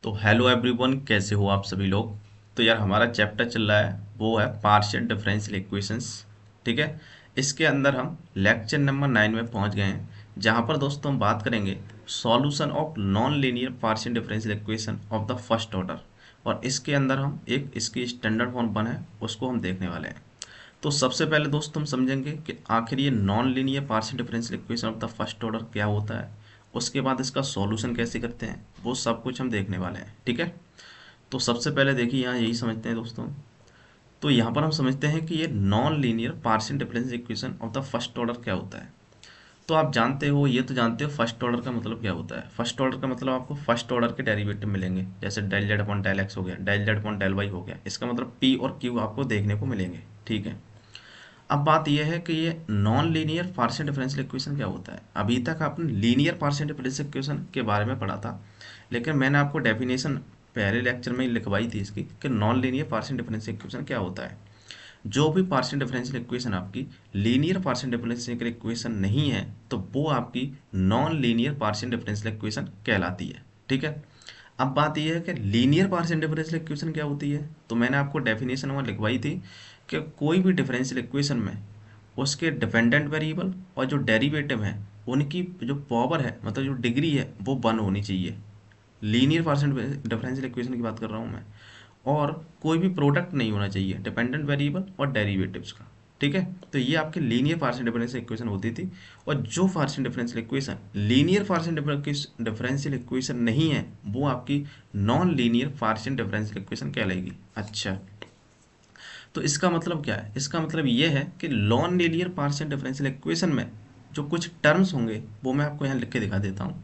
तो hello everyone, कैसे हो आप सभी लोग। तो यार हमारा चैप्टर चल रहा है वो है पार्शियल डिफरेंशियल इक्वेशंस। ठीक है। इसके अंदर हम लेक्चर नंबर 9 में पहुंच गए हैं, जहां पर दोस्तों हम बात करेंगे solution of non linear partial differential equation of the first order. और इसके अंदर हम एक इसकी स्टैंडर्ड फॉर्म बना है उसको हम देखने वाले हैं। तो सबसे पहले दोस्तों हम समझेंगे कि आखिर ये non linear partial differential equation of the first order क्या होता है। उसके बाद इसका सॉल्यूशन कैसे करते हैं वो सब कुछ हम देखने वाले हैं। ठीक है। तो सबसे पहले देखिए यहाँ यही समझते हैं दोस्तों। तो यहाँ पर हम समझते हैं कि ये non linear partial differential equation of the first order क्या होता है। तो आप जानते हो, ये तो जानते हो फर्स्ट ऑर्डर का मतलब क्या होता है। फर्स्ट ऑर्डर का मतलब आपको फर्स्ट ऑर्डर के डेरिवेटिव मिलेंगे, जैसे del Z upon del X हो गया, del Z upon del Y हो गया। इसका मतलब पी और क्यू आपको देखने को मिलेंगे। ठीक है। अब बात यह है कि ये non linear partial differential equation क्या होता है। अभी तक आपने लीनियर पार्शियल डिफरेंशियल इक्वेशन के बारे में पढ़ा था, लेकिन मैंने आपको डेफिनेशन पहले लेक्चर में ही लिखवाई थी इसकी कि non linear partial differential equation क्या होता है। जो भी पार्शियल डिफरेंशियल इक्वेशन आपकी लीनियर पार्शियल डिफरेंशियल इक्वेशन नहीं है तो वो आपकी non linear partial differential equation कहलाती है। ठीक है। अब बात यह है कि लीनियर पार्शियल डिफरेंशियल इक्वेशन क्या होती है। तो मैंने आपको डेफिनेशन वहाँ लिखवाई थी कि कोई भी डिफरेंशियल इक्वेशन में उसके डिपेंडेंट वेरिएबल और जो डेरिवेटिव है उनकी जो पावर है, मतलब जो डिग्री है, वो 1 होनी चाहिए। लीनियर पार्शियल डिफरेंशियल इक्वेशन की बात कर रहा हूँ मैं। और कोई भी प्रोडक्ट नहीं होना चाहिए डिपेंडेंट वेरिएबल और डेरिवेटिव्स का। ठीक है। तो ये आपकी लीनियर पार्शियल डिफरेंशियल इक्वेशन होती थी। और जो partial differential equation linear partial differential equation नहीं है वो आपकी non linear partial differential equation कहलाएगी। अच्छा, तो इसका मतलब क्या है। इसका मतलब ये है कि non linear partial differential equation में जो कुछ टर्म्स होंगे वो मैं आपको यहाँ लिख के दिखा देता हूँ।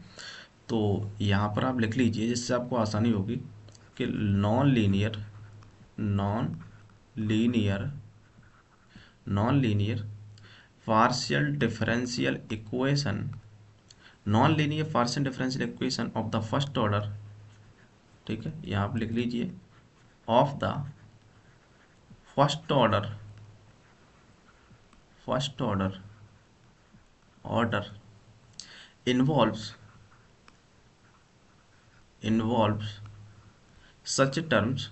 तो यहाँ पर आप लिख लीजिए जिससे आपको आसानी होगी कि non linear non linear partial differential equation non linear partial differential equation of the first order. ठीक है, यहाँ आप लिख लीजिए of the first order first order order involves involves such terms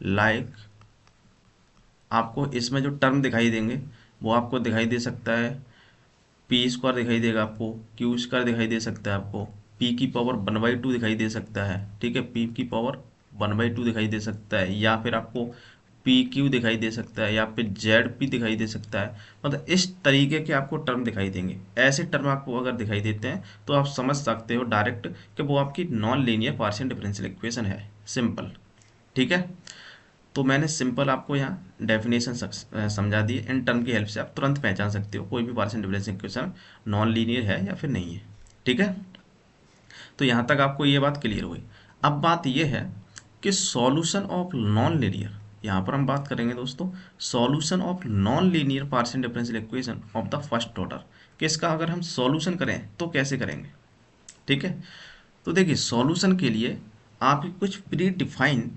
like, आपको इसमें जो टर्म दिखाई देंगे वो आपको दिखाई दे सकता है पी स्क्वायर दिखाई देगा, आपको क्यू स्क्वायर दिखाई दे सकता है, आपको पी की पावर 1/2 दिखाई दे सकता है। ठीक है, पी की पावर 1/2 दिखाई दे सकता है, या फिर आपको पी क्यू दिखाई दे सकता है, या फिर जेड पी दिखाई दे सकता है। मतलब इस तरीके के आपको टर्म दिखाई देंगे। ऐसे टर्म आपको अगर दिखाई देते हैं तो आप समझ सकते हो डायरेक्ट कि वो आपकी non linear partial differential equation है। सिंपल। ठीक है। तो मैंने सिंपल आपको यहाँ डेफिनेशन समझा दी। इन टर्म की हेल्प से आप तुरंत पहचान सकते हो कोई भी partial differential equation non linear है या फिर नहीं है। ठीक है। तो यहाँ तक आपको ये बात क्लियर हुई। अब बात ये है कि सॉल्यूशन ऑफ नॉन लीनियर, यहाँ पर हम बात करेंगे दोस्तों solution of non linear partial differential equation of the first order कि इसका अगर हम सॉल्यूशन करें तो कैसे करेंगे। ठीक है। तो देखिए सॉल्यूशन के लिए आपकी कुछ प्री डिफाइन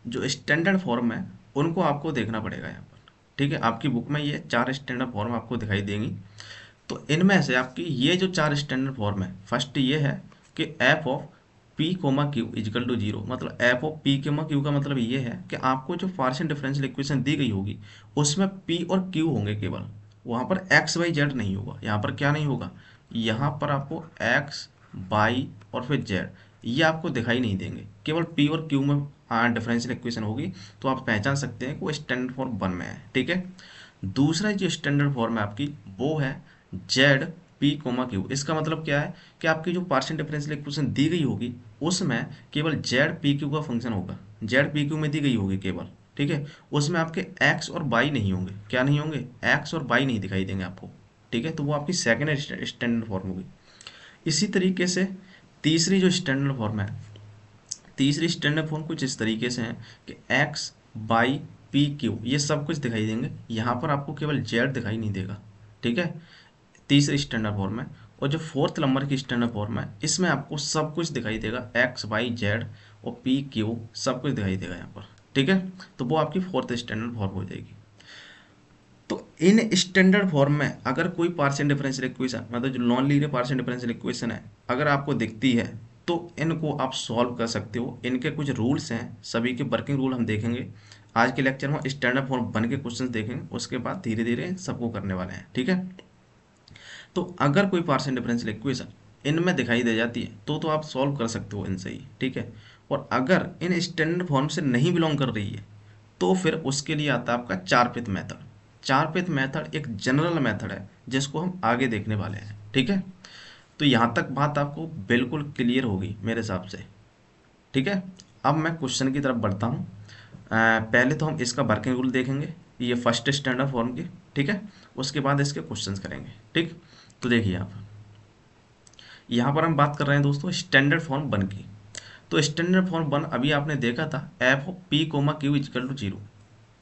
जो स्टैंडर्ड फॉर्म है उनको आपको देखना पड़ेगा यहाँ पर। ठीक है, आपकी बुक में ये 4 स्टैंडर्ड फॉर्म आपको दिखाई देंगी। तो इनमें से आपकी ये जो 4 स्टैंडर्ड फॉर्म है, फर्स्ट ये है कि F of P comma Q is equal to zero. मतलब F of P comma Q का मतलब ये है कि आपको जो पार्शियल डिफरेंशियल इक्वेशन दी गई होगी उसमें पी और क्यू होंगे केवल, वहाँ पर एक्स वाई जेड नहीं होगा। यहाँ पर क्या नहीं होगा, यहाँ पर आपको एक्स वाई और फिर जेड ये आपको दिखाई नहीं देंगे, केवल पी और क्यू में डिफरेंशियल इक्वेशन होगी। तो आप पहचान सकते हैं कि वो स्टैंडर्ड फॉर्म 1 में है। ठीक है। दूसरा जो स्टैंडर्ड फॉर्म है आपकी वो है जेड पी कोमा क्यू। इसका मतलब क्या है कि आपकी जो पार्शियल डिफरेंशियल इक्वेशन दी गई होगी उसमें केवल जेड पी क्यू का फंक्शन होगा। जेड पी क्यू में दी गई होगी केवल। ठीक है। उसमें आपके एक्स और वाई नहीं होंगे। क्या नहीं होंगे, एक्स और वाई नहीं दिखाई देंगे आपको। ठीक है। तो वो आपकी सेकेंड स्टैंडर्ड फॉर्म होगी। इसी तरीके से तीसरी जो स्टैंडर्ड फॉर्म है, तीसरी स्टैंडर्ड फॉर्म कुछ इस तरीके से है कि एक्स बाई पी क्यू ये सब कुछ दिखाई देंगे। यहाँ पर आपको केवल जेड दिखाई नहीं देगा। ठीक है, तीसरी स्टैंडर्ड फॉर्म है। और जो फोर्थ नंबर की स्टैंडर्ड फॉर्म है इसमें आपको सब कुछ दिखाई देगा, एक्स वाई जेड और पी क्यू सब कुछ दिखाई देगा यहाँ पर। ठीक है। तो वो आपकी फोर्थ स्टैंडर्ड फॉर्म हो जाएगी। तो इन स्टैंडर्ड फॉर्म में अगर कोई पार्शियल डिफरेंशियल इक्वेशन, मतलब जो non linear partial differential equation है, अगर आपको दिखती है तो इनको आप सॉल्व कर सकते हो। इनके कुछ रूल्स हैं, सभी के वर्किंग रूल हम देखेंगे आज के लेक्चर में। स्टैंडर्ड फॉर्म बन के क्वेश्चन देखेंगे, उसके बाद धीरे धीरे सबको करने वाले हैं, ठीक है। तो अगर कोई पार्शियल डिफरेंशियल इक्वेशन इनमें दिखाई दे जाती है तो आप सॉल्व कर सकते हो इनसे ही, ठीक है। और अगर इन स्टैंडर्ड फॉर्म से नहीं बिलोंग कर रही है तो फिर उसके लिए आता है आपका चार-पिथ मेथड। चार-पिथ मेथड एक जनरल मेथड है जिसको हम आगे देखने वाले हैं, ठीक है। तो यहाँ तक बात आपको बिल्कुल क्लियर होगी मेरे हिसाब से, ठीक है। अब मैं क्वेश्चन की तरफ बढ़ता हूँ। पहले तो हम इसका वर्किंग रूल देखेंगे, ये फर्स्ट स्टैंडर्ड फॉर्म की, ठीक है। उसके बाद इसके क्वेश्चंस करेंगे, ठीक। तो देखिए आप, यहाँ पर हम बात कर रहे हैं दोस्तों स्टैंडर्ड फॉर्म वन की। तो स्टैंडर्ड फॉर्म वन अभी आपने देखा था, F of P comma Q equal to zero.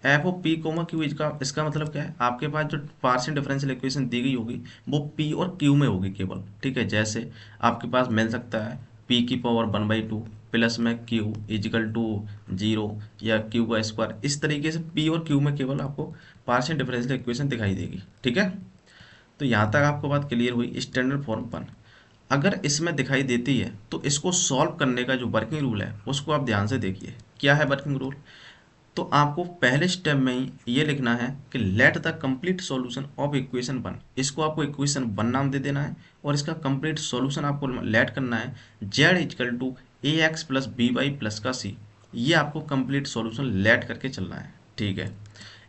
F of P comma Q इसका मतलब क्या है, आपके पास जो पार्शियल डिफरेंशियल इक्वेशन दी गई होगी वो पी और क्यू में होगी केवल, ठीक है। जैसे आपके पास मिल सकता है पी की पावर 1/2 प्लस में क्यू इजिकल टू जीरो, या क्यू का स्क्वायर। इस तरीके से पी और क्यू में केवल आपको पार्शियल डिफरेंशियल इक्वेशन दिखाई देगी, ठीक है। तो यहाँ तक आपको बात क्लियर हुई स्टैंडर्ड फॉर्म वन। अगर इसमें दिखाई देती है तो इसको सॉल्व करने का जो वर्किंग रूल है उसको आप ध्यान से देखिए। क्या है वर्किंग रूल? तो आपको पहले स्टेप में ही ये लिखना है कि late the complete solution of equation one. इसको आपको इक्वेशन वन नाम दे देना है और इसका कंप्लीट सॉल्यूशन आपको लेट करना है Z equal to A x plus B Y plus का सी। ये आपको कंप्लीट सॉल्यूशन लेट करके चलना है, ठीक है।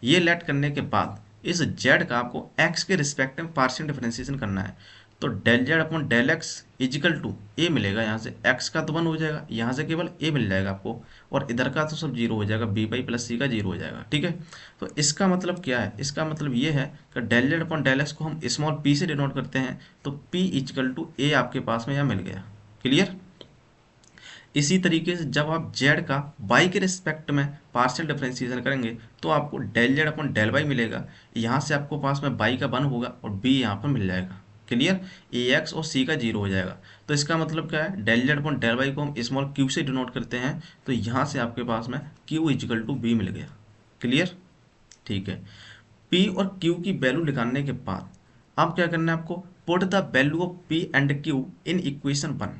ये लेट करने के बाद इस जेड का आपको एक्स के रिस्पेक्ट में पार्शियल डिफरेंशिएशन करना है। तो del Z upon del X equal to A मिलेगा, यहाँ से एक्स का तो 1 हो जाएगा, यहाँ से केवल ए मिल जाएगा आपको, और इधर का तो सब जीरो हो जाएगा, बी बाई प्लस सी का जीरो हो जाएगा, ठीक है। तो इसका मतलब क्या है? इसका मतलब ये है कि del Z upon del X को हम स्मॉल पी से डिनोट करते हैं, तो पी इजिकल टू ए आपके पास में यहाँ मिल गया। क्लियर? इसी तरीके से जब आप जेड का वाई के रिस्पेक्ट में पार्शियल डिफरेंशिएशन करेंगे तो आपको del Z upon del Y मिलेगा। यहाँ से आपको पास में वाई का 1 होगा और बी यहाँ पर मिल जाएगा। क्लियर? ए एक्स और सी का जीरो हो जाएगा। तो इसका मतलब क्या है, del Z upon del Y को हम स्मॉल क्यू से डिनोट करते हैं, तो यहाँ से आपके पास में क्यू इजिकल टू बी मिल गया। क्लियर? ठीक है। पी और क्यू की वैल्यू निकालने के बाद अब क्या करना है आपको, put the value of P and Q in equation one.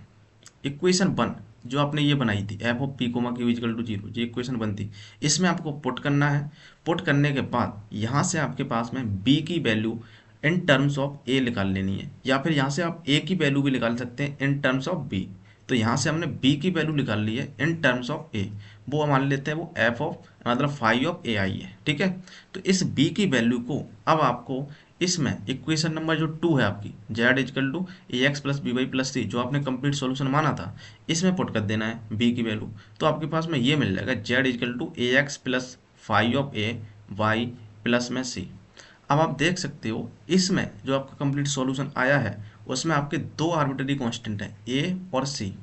Equation one जो आपने ये बनाई थी F of P comma Q is equal to zero, ये इक्वेशन वन थी, इसमें आपको पुट करना है। पुट करने के बाद यहाँ से आपके पास में बी की वैल्यू इन टर्म्स ऑफ ए निकाल लेनी है, या फिर यहाँ से आप ए की वैल्यू भी निकाल सकते हैं इन टर्म्स ऑफ बी। तो यहाँ से हमने बी की वैल्यू निकाल ली है इन टर्म्स ऑफ ए, वो मान लेते हैं वो एफ ऑफ मतलब फाई ऑफ ए आई है, ठीक है। तो इस बी की वैल्यू को अब आपको इसमें इक्वेशन नंबर जो 2 है आपकी Z equal to A x plus B Y plus C, जो आपने कंप्लीट सॉल्यूशन माना था, इसमें पुट कर देना है बी की वैल्यू। तो आपके पास में ये मिल जाएगा Z equal to A x plus phi of A Y plus में सी। अब आप देख सकते हो इसमें जो आपका कंप्लीट सॉल्यूशन आया है उसमें आपके दो आर्बिट्ररी कांस्टेंट हैं ए और सी,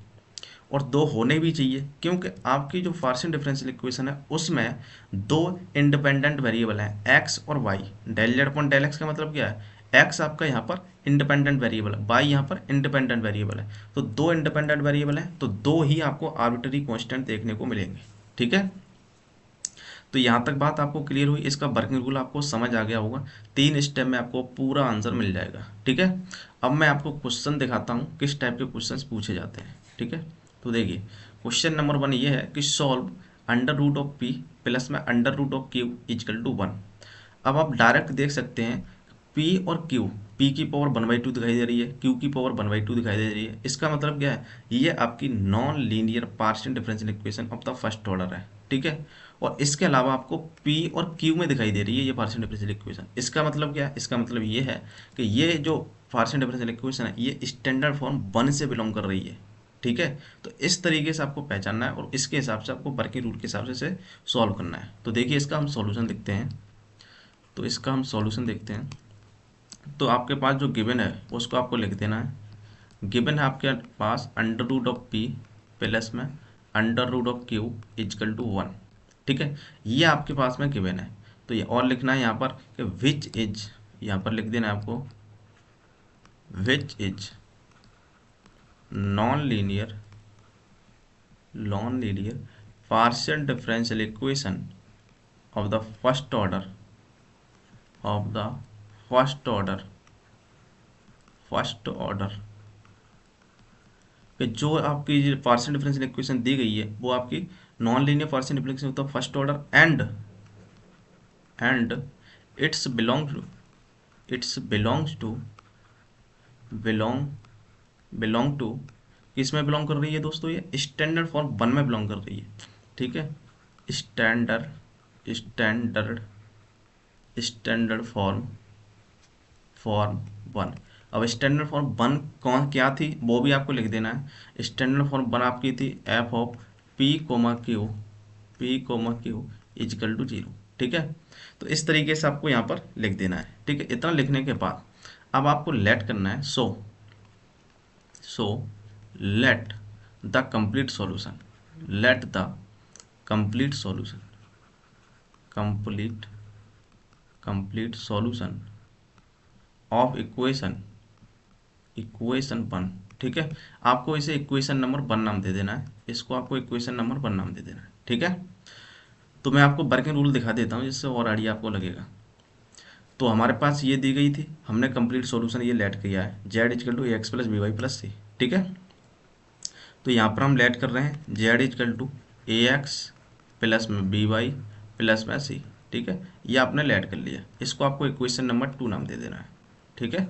और दो होने भी चाहिए क्योंकि आपकी जो पार्शियल डिफरेंशियल इक्वेशन है उसमें दो इंडिपेंडेंट वेरिएबल हैं एक्स और Y. Del Z upon del X का मतलब क्या है, एक्स आपका यहाँ पर इंडिपेंडेंट वेरिएबल है, वाई यहाँ पर इंडिपेंडेंट वेरिएबल है। तो दो इंडिपेंडेंट वेरिएबल हैं तो दो ही आपको आर्बिट्ररी कांस्टेंट देखने को मिलेंगे, ठीक है। तो यहाँ तक बात आपको क्लियर हुई, इसका वर्किंग रूल आपको समझ आ गया होगा। 3 स्टेप में आपको पूरा आंसर मिल जाएगा, ठीक है। अब मैं आपको क्वेश्चन दिखाता हूँ किस टाइप के क्वेश्चंस पूछे जाते हैं, ठीक है। तो देखिए क्वेश्चन नंबर 1 ये है कि solve under root of P plus में under root of Q equal to 1। अब आप डायरेक्ट देख सकते हैं पी और क्यू, पी की पावर 1/2 दिखाई दे रही है, क्यू की पावर 1/2 दिखाई दे रही है। इसका मतलब क्या है, ये आपकी non linear partial differential equation of the first order है, ठीक है। और इसके अलावा आपको पी और क्यू में दिखाई दे रही है ये पार्शियल डिफरेंशियल इक्वेशन। इसका मतलब क्या है, इसका मतलब ये है कि ये जो पार्शियल डिफरेंशियल इक्वेशन है ये स्टैंडर्ड फॉर्म 1 से बिलोंग कर रही है, ठीक है। तो इस तरीके से आपको पहचानना है और इसके हिसाब से आपको वर्किंग रूल के हिसाब से सॉल्व करना है। तो देखिए इसका हम सॉल्यूशन देखते हैं। तो इसका हम सॉल्यूशन देखते हैं। तो आपके पास जो गिवन है उसको आपको लिख देना है। गिवन है आपके पास under root of P plus में under root of Q equal to 1, ठीक है। ये आपके पास में गिवन है। तो ये और लिखना है यहाँ पर कि विच इज, यहाँ पर लिख देना है आपको विच is non linear partial differential equation of the first order of the first order कि जो आपकी पार्शियल डिफरेंशियल इक्वेशन दी गई है वो आपकी नॉन लीनियर पार्शियल डिफरेंशियल होता है first order and its belong belong to किस में बिलोंग कर रही है दोस्तों, ये स्टैंडर्ड फॉर्म 1 में बिलोंग कर रही है। ठीक है, स्टैंडर्ड स्टैंडर्ड फॉर्म 1। अब स्टैंडर्ड फॉर्म 1 कौन क्या थी वो भी आपको लिख देना है। स्टैंडर्ड फॉर्म 1 आपकी थी F of P comma Q equal to 0। ठीक है, तो इस तरीके से आपको यहाँ पर लिख देना है। ठीक है, इतना लिखने के बाद अब आपको लेट करना है। सो let the complete solution complete solution of equation 1। ठीक है, आपको इसे इक्वेशन नंबर 1 नाम दे देना है, इसको आपको इक्वेशन नंबर 1 नाम दे देना है। ठीक है, तो मैं आपको वर्किंग रूल दिखा देता हूँ जिससे और आइडिया आपको लगेगा। तो हमारे पास ये दी गई थी, हमने कंप्लीट सॉल्यूशन ये लेट किया है Z equal to A x plus B Y plus C. ठीक है, तो यहाँ पर हम लेट कर रहे हैं Z equal to A x plus में बी वाई प्लस में सी। ठीक है, ये आपने लेट कर लिया, इसको आपको इक्वेशन नंबर 2 नाम दे देना है। ठीक है,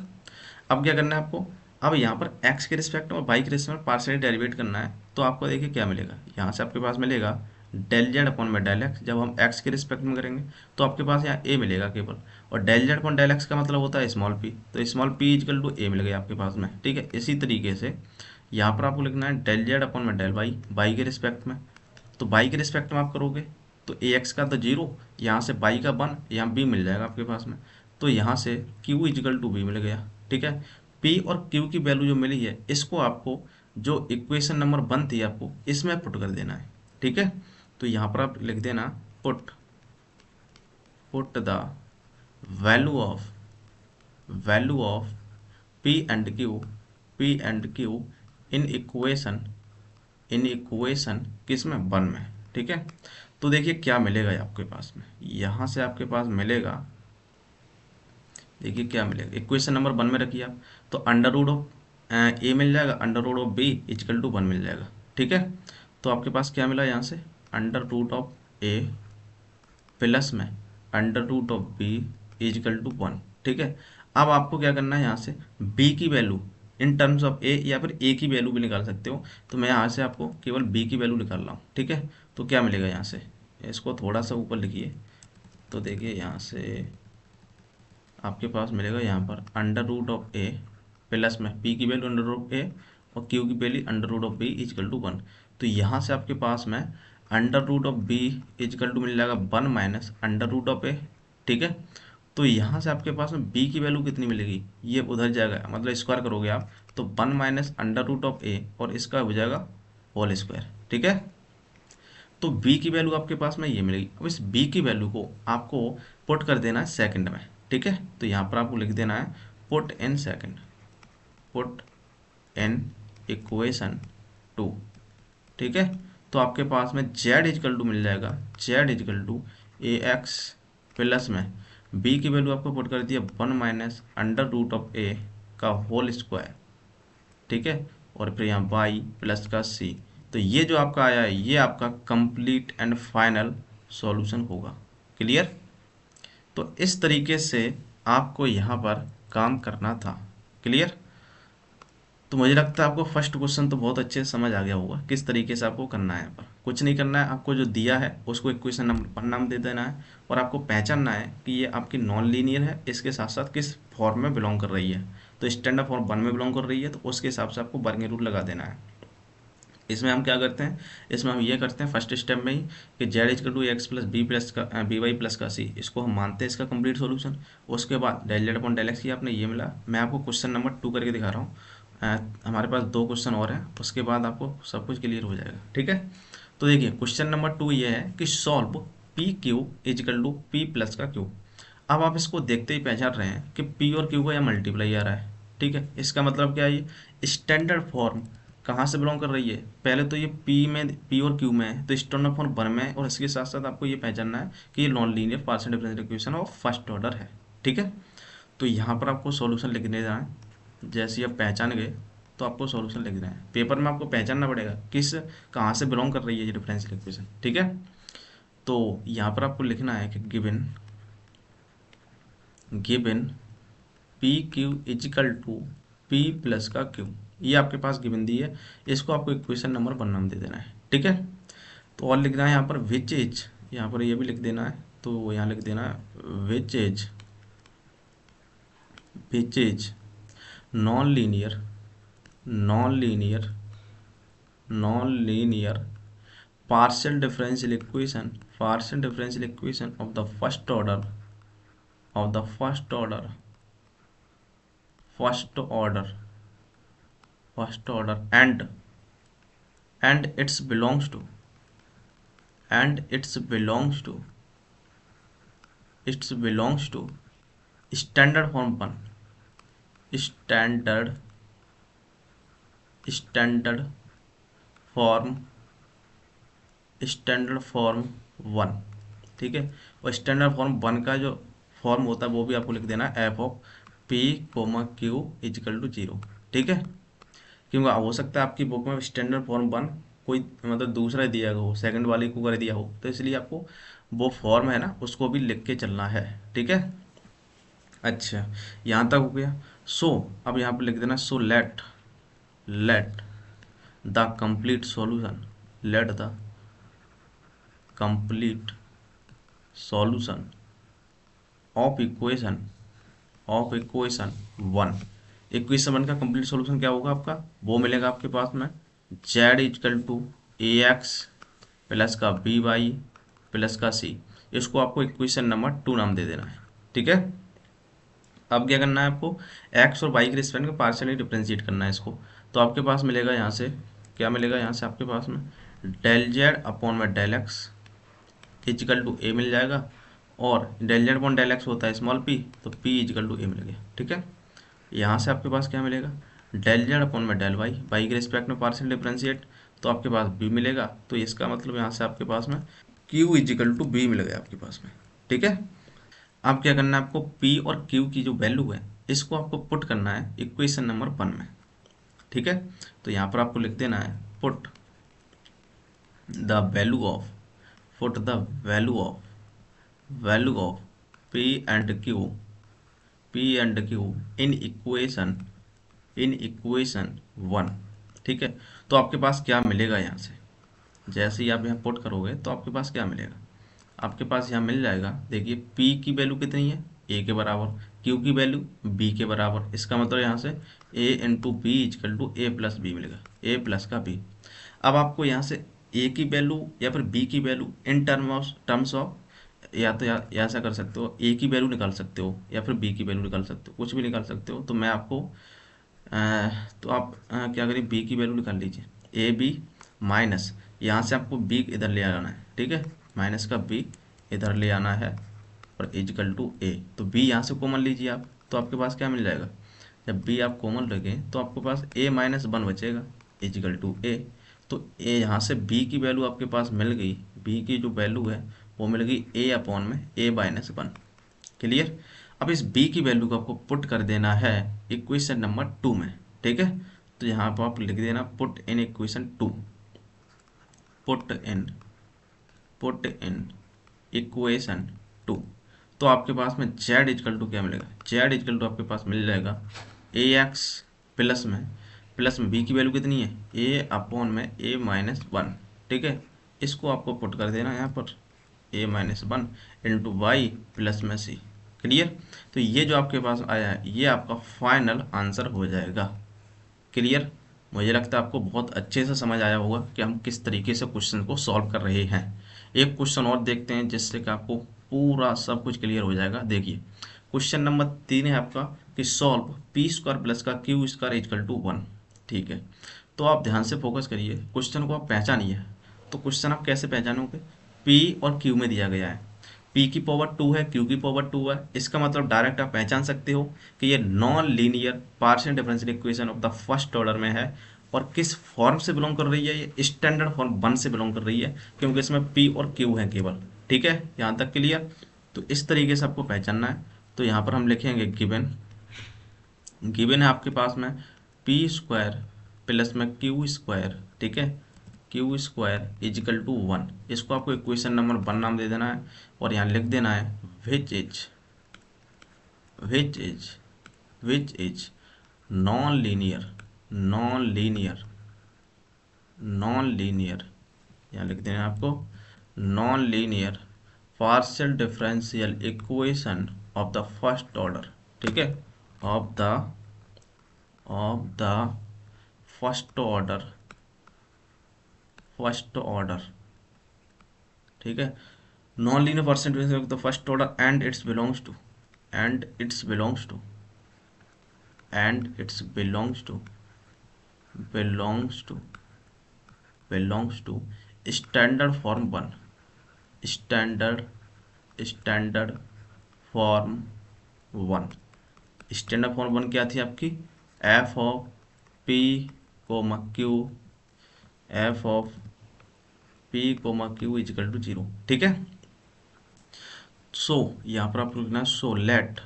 अब क्या करना है आपको, अब यहाँ पर x के रिस्पेक्ट में और y के रिस्पेक्ट में पार्शियली डेरिवेट करना है। तो आपको देखिए क्या मिलेगा, यहाँ से आपके पास मिलेगा डेल जेड अपॉन में डेल एक्स। जब हम x के रिस्पेक्ट में करेंगे तो आपके पास यहाँ a मिलेगा केवल, और del Z upon del X का मतलब होता है स्मॉल p, तो small p equal to a मिल गया आपके पास में। ठीक है, इसी तरीके से यहाँ पर आपको लिखना है डेल जेड अपॉन में डेल y के रिस्पेक्ट में। तो y के रिस्पेक्ट में आप करोगे तो ax का तो 0, यहाँ से y का 1, यहाँ b मिल जाएगा आपके पास में। तो यहाँ से q इजकल टू b मिल गया। ठीक है, p और q की वैल्यू जो मिली है इसको आपको जो इक्वेशन नंबर 1 थी आपको इसमें पुट कर देना है। ठीक है, तो यहाँ पर आप लिख देना put the value of p and q in equation किस में 1 में। ठीक है, तो देखिए क्या मिलेगा आपके पास में, यहाँ से आपके पास मिलेगा, देखिए क्या मिलेगा, इक्वेशन नंबर 1 में रखिए आप, तो अंडर रूट ऑफ ए मिल जाएगा, under root of B equal to 1 मिल जाएगा। ठीक है, तो आपके पास क्या मिला यहाँ से, under root of A plus में under root of B equal to 1। ठीक है, अब आपको क्या करना है, यहाँ से b की value in terms of a या फिर a की वैल्यू भी निकाल सकते हो, तो मैं यहाँ से आपको केवल b की वैल्यू निकाल रहा हूँ। ठीक है, तो क्या मिलेगा यहाँ से, इसको थोड़ा सा ऊपर लिखिए, तो देखिए यहाँ से आपके पास मिलेगा यहाँ पर under root of A plus में p की value under root of A और q की value under root of b equal to 1। तो यहाँ से आपके पास में under root of b equal to मिल जाएगा 1 minus under root of A. ठीक है, तो यहाँ से आपके पास में b की वैल्यू कितनी मिलेगी, ये उधर जाएगा, मतलब स्क्वायर करोगे आप तो 1 minus under root of A और इसका हो जाएगा होल स्क्वायर। ठीक है, तो b की वैल्यू आपके पास में ये मिलेगी। अब इस b की वैल्यू को आपको पुट कर देना है सेकंड में। ठीक है, तो यहाँ पर आपको लिख देना है पुट इन इक्वेशन 2। ठीक है, तो आपके पास में z इजकल टू मिल जाएगा, z equal to A x plus में b की वैल्यू आपको पुट कर दिया 1 minus under root of a का होल स्क्वायर। ठीक है, और फिर यहाँ y प्लस का c, तो ये जो आपका आया है ये आपका कंप्लीट एंड फाइनल सॉल्यूशन होगा। क्लियर, तो इस तरीके से आपको यहाँ पर काम करना था। क्लियर, तो मुझे लगता है आपको फर्स्ट क्वेश्चन तो बहुत अच्छे से समझ आ गया होगा किस तरीके से आपको करना है। यहाँ पर कुछ नहीं करना है, आपको जो दिया है उसको इक्वेशन नंबर 1 नाम दे देना है, और आपको पहचानना है कि ये आपकी नॉन लीनियर है, इसके साथ साथ किस फॉर्म में बिलोंग कर रही है। तो स्टैंडर्ड फॉर्म 1 में बिलोंग कर रही है तो उसके हिसाब से आपको वर्किंग रूल लगा देना है। इसमें हम क्या करते हैं, इसमें हम ये करते हैं फर्स्ट स्टेप में ही कि Z equal to X plus B plus का बी वाई प्लस का सी, इसको हम मानते हैं इसका कंप्लीट सॉल्यूशन। उसके बाद del Z upon del X की आपने ये मिला, मैं आपको क्वेश्चन नंबर 2 करके दिखा रहा हूँ। हमारे पास 2 क्वेश्चन और हैं, उसके बाद आपको सब कुछ क्लियर हो जाएगा। ठीक है, तो देखिए क्वेश्चन नंबर 2 ये है कि solve P Q equal to P plus का क्यू। अब आप इसको देखते ही पहचान रहे हैं कि पी और क्यू का यहाँ मल्टीप्लाई आ रहा है। ठीक है, इसका मतलब क्या है, ये स्टैंडर्ड फॉर्म कहाँ से बिलोंग कर रही है, पहले तो ये पी और क्यू में है तो स्टैंडर्ड फॉर्म 1 में है, और इसके साथ साथ आपको ये पहचानना है कि ये non linear partial differential equation of first order है। ठीक है। तो यहाँ पर आपको सॉल्यूशन लिखने जाना है। जैसे ही आप पहचान गए तो आपको सॉल्यूशन लिखना है। पेपर में आपको पहचानना पड़ेगा किस कहाँ से बिलोंग कर रही है ये डिफरेंशियल इक्वेशन, ठीक है। तो यहाँ पर आपको लिखना है कि given given P Q is equal to P plus का क्यू, ये आपके पास गिवन दी है। इसको आपको इक्वेशन नंबर 1 नाम दे देना है, ठीक है। तो और लिखना है यहाँ पर विच इज, यहाँ पर ये भी लिख देना है। तो यहाँ लिख देना है which is non linear non linear non linear partial differential equation of the first order of the first order and its belongs to standard form 1 standard standard form 1, ठीक है। और स्टैंडर्ड फॉर्म 1 का जो फॉर्म होता है वो भी आपको लिख देना है F of P comma Q is equal to 0, ठीक है। क्योंकि हो सकता है आपकी बुक में स्टैंडर्ड फॉर्म 1 कोई मतलब दूसरा दिया हो, सेकंड वाली को कर दिया हो, तो इसलिए आपको वो फॉर्म है ना उसको भी लिख के चलना है, ठीक है। अच्छा, यहाँ तक हो गया। सो अब यहाँ पर लिख देना सो let the complete solution let the complete solution of equation 1, equation 1 का कंप्लीट सॉल्यूशन क्या होगा आपका, वो मिलेगा आपके पास में z equal to A x plus का बी वाई प्लस का सी। इसको आपको इक्वेशन नंबर 2 नाम दे देना है, ठीक है। अब क्या करना है आपको, एक्स और वाई के रिस्पेक्ट में पार्शियली डिफरेंशिएट करना है इसको। तो आपके पास मिलेगा यहाँ से, क्या मिलेगा यहाँ से आपके पास में डेल जेड अपॉन में del X equal to A मिल जाएगा। और del Z upon del X होता है स्मॉल पी, तो पी इजिकल टू ए मिल गया, ठीक है। यहाँ से आपके पास क्या मिलेगा डेल जेड अपॉन में डेल वाई, वाई के रिस्पेक्ट में पार्शियल डिफरेंशिएट, तो आपके पास बी मिलेगा। तो इसका मतलब यहाँ से आपके पास में क्यू इजिकल टू बी मिल गया आपके पास में, ठीक है। अब क्या करना है आपको, पी और क्यू की जो वैल्यू है इसको आपको पुट करना है इक्वेशन नंबर 1 में, ठीक है। तो यहाँ पर आपको लिख देना है put the value of P and Q in equation 1, ठीक है। तो आपके पास क्या मिलेगा यहाँ से, जैसे ही आप यहाँ पुट करोगे तो आपके पास क्या मिलेगा, आपके पास यहाँ मिल जाएगा। देखिए P की वैल्यू कितनी है, A के बराबर, Q की वैल्यू B के बराबर। इसका मतलब यहाँ से A into B equal to A plus B मिलेगा, A प्लस का B। अब आपको यहाँ से ए की वैल्यू या फिर बी की वैल्यू इन टर्म्स ऑफ या तो ऐसा कर सकते हो, ए की वैल्यू निकाल सकते हो या फिर बी की वैल्यू निकाल सकते हो, कुछ भी निकाल सकते हो। तो मैं आपको तो आप क्या करिए, बी की वैल्यू निकाल लीजिए, ए बी माइनस यहाँ से आपको बी इधर ले आना है, ठीक है, माइनस का बी इधर ले आना है और इजकल टू ए। तो बी यहाँ से कॉमन लीजिए आप, तो आपके पास क्या मिल जाएगा, जब बी आप कॉमन रखें तो आपके पास a माइनस 1 बचेगा इजकल टू ए। तो ए यहाँ से b की वैल्यू आपके पास मिल गई, b की जो वैल्यू है वो मिल गई a अपॉन में a माइनस 1, क्लियर। अब इस b की वैल्यू को आपको पुट कर देना है इक्वेशन नंबर 2 में, ठीक है। तो यहाँ पर आप लिख देना put in equation 2, put in equation 2। तो आपके पास में z इजकल टू क्या मिलेगा, z इजकल टू आपके पास मिल जाएगा ए एक्स प्लस में b की वैल्यू कितनी है a अपॉन में a माइनस 1, ठीक है। इसको आपको पुट कर देना यहाँ पर a minus 1 into y plus में c, क्लियर। तो ये जो आपके पास आया है ये आपका फाइनल आंसर हो जाएगा, क्लियर। मुझे लगता है आपको बहुत अच्छे से समझ आया होगा कि हम किस तरीके से क्वेश्चन को सॉल्व कर रहे हैं। एक क्वेश्चन और देखते हैं जिससे कि आपको पूरा सब कुछ क्लियर हो जाएगा। देखिए क्वेश्चन नंबर 3 है आपका कि सॉल्व पी स्क्वायर प्लस का क्यू स्क्वायर इजकल टू 1, ठीक है। तो आप ध्यान से फोकस करिए, क्वेश्चन को आप पहचानिए। तो क्वेश्चन आप कैसे पहचानोगे, P और Q में दिया गया है, P की पावर 2 है, Q की पावर 2 है। इसका मतलब डायरेक्ट आप पहचान सकते हो कि ये non linear partial differential equation of the first order में है। और किस फॉर्म से बिलोंग कर रही है, ये स्टैंडर्ड फॉर्म 1 से बिलोंग कर रही है, क्योंकि इसमें P और Q है केवल, ठीक है। यहाँ तक क्लियर। तो इस तरीके से आपको पहचानना है। तो यहाँ पर हम लिखेंगे गिवन, गिवन है आपके पास में पी स्क्वायर प्लस में क्यू स्क्वायर, ठीक है, क्यू स्क्वायर इजिकल टू 1। इसको आपको इक्वेशन नंबर 1 नाम दे देना है और यहाँ लिख देना है which is which is which is non linear, non linear, non linear, यहाँ लिख देना है आपको non linear partial differential equation of the first order, ठीक है, of the first order, first order, ठीक है, non linear partial differential of the first order and its belongs to, and its belongs to, and its belongs to, belongs to, belongs to standard form 1, standard, standard form 1। Standard form 1 क्या थी आपकी, f of P comma q, f of P comma Q is equal to 0, ठीक है। So यहाँ पर आप लिखना so let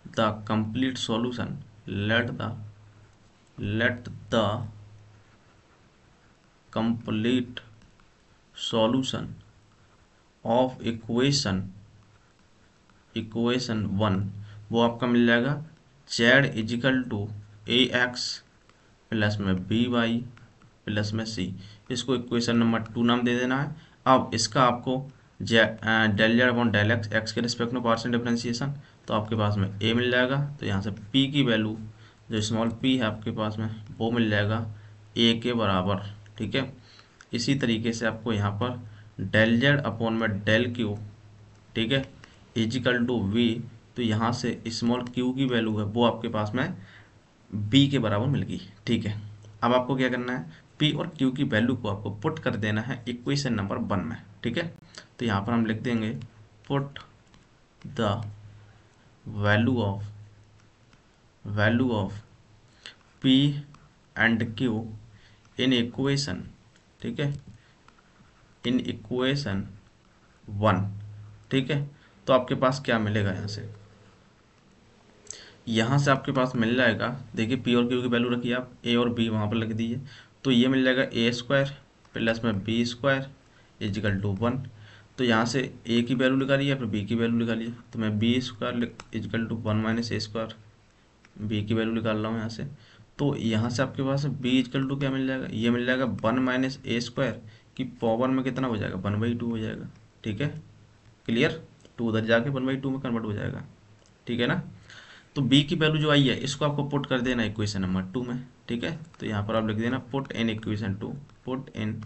the complete solution, let the complete solution of equation 1 वो आपका मिल जाएगा z is equal to A x plus में बी वाई प्लस में सी। इसको इक्वेशन नंबर 2 नाम दे देना है। अब इसका आपको del Z upon del x, x के रिस्पेक्ट में पार्शियल डिफरेंशिएशन, तो आपके पास में a मिल जाएगा। तो यहाँ से p की वैल्यू जो स्मॉल p है आपके पास में वो मिल जाएगा a के बराबर, ठीक है। इसी तरीके से आपको यहाँ पर डेल जेड अपॉन में डेल क्यू, ठीक है, इजिकल टू v, तो यहाँ से स्मॉल q की वैल्यू है वो आपके पास में b के बराबर मिल गई, ठीक है। अब आपको क्या करना है, p और q की वैल्यू को आपको पुट कर देना है इक्वेशन नंबर 1 में, ठीक है। तो यहाँ पर हम लिख देंगे put the value of p and q in equation, ठीक है, इन इक्वेशन 1, ठीक है। तो आपके पास क्या मिलेगा, यहाँ से आपके पास मिल जाएगा, देखिए पी और क्यू की वैल्यू रखिए आप, ए और बी वहाँ पर लिख दीजिए, तो ये मिल जाएगा ए स्क्वायर प्लस में बी स्क्वायर इजिकल टू 1। तो यहाँ से ए की वैल्यू निकालिए या फिर बी की वैल्यू निकालिए, तो मैं b square is equal to 1 minus a square, b की वैल्यू निकाल रहा हूँ यहाँ से। तो यहाँ से आपके पास बी इजिकल टू क्या मिल जाएगा, ये मिल जाएगा 1 माइनस ए स्क्वायर की पावर में कितना हो जाएगा, 1/2 हो जाएगा, ठीक है, क्लियर। तो उधर जाके 1/2 में कन्वर्ट हो जाएगा, ठीक है ना। तो b की वैल्यू जो आई है इसको आपको पुट कर देना इक्वेशन नंबर 2 में, ठीक है। तो यहाँ पर आप लिख देना put in equation 2, put in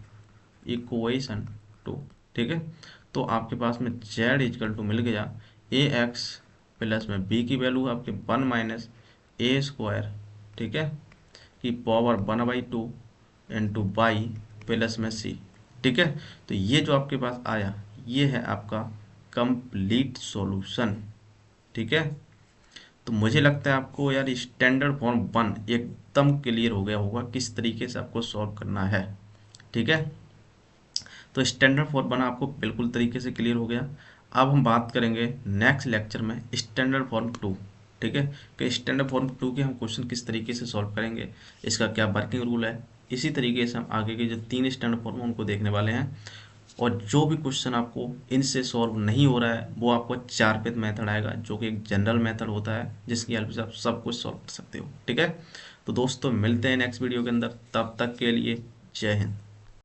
equation 2, ठीक है। तो आपके पास में z इजकल टू मिल गया ए एक्स प्लस में b की वैल्यू आपके 1 माइनस ए स्क्वायर, ठीक है, की पावर 1/2 इंटू बाई प्लस में c, ठीक है। तो ये जो आपके पास आया ये है आपका कंप्लीट सॉल्यूशन, ठीक है। तो मुझे लगता है आपको यार स्टैंडर्ड फॉर्म 1 एकदम क्लियर हो गया होगा किस तरीके से आपको सॉल्व करना है, ठीक है। तो स्टैंडर्ड फॉर्म 1 आपको बिल्कुल तरीके से क्लियर हो गया। अब हम बात करेंगे नेक्स्ट लेक्चर में स्टैंडर्ड फॉर्म 2, ठीक है, कि स्टैंडर्ड फॉर्म 2 के हम क्वेश्चन किस तरीके से सॉल्व करेंगे, इसका क्या वर्किंग रूल है। इसी तरीके से हम आगे के जो 3 स्टैंडर्ड फॉर्म उनको देखने वाले हैं। और जो भी क्वेश्चन आपको इनसे सॉल्व नहीं हो रहा है वो आपको 4 पेज मेथड आएगा, जो कि एक जनरल मेथड होता है जिसकी हेल्प से आप सब कुछ सॉल्व कर सकते हो, ठीक है। तो दोस्तों मिलते हैं नेक्स्ट वीडियो के अंदर, तब तक के लिए जय हिंद।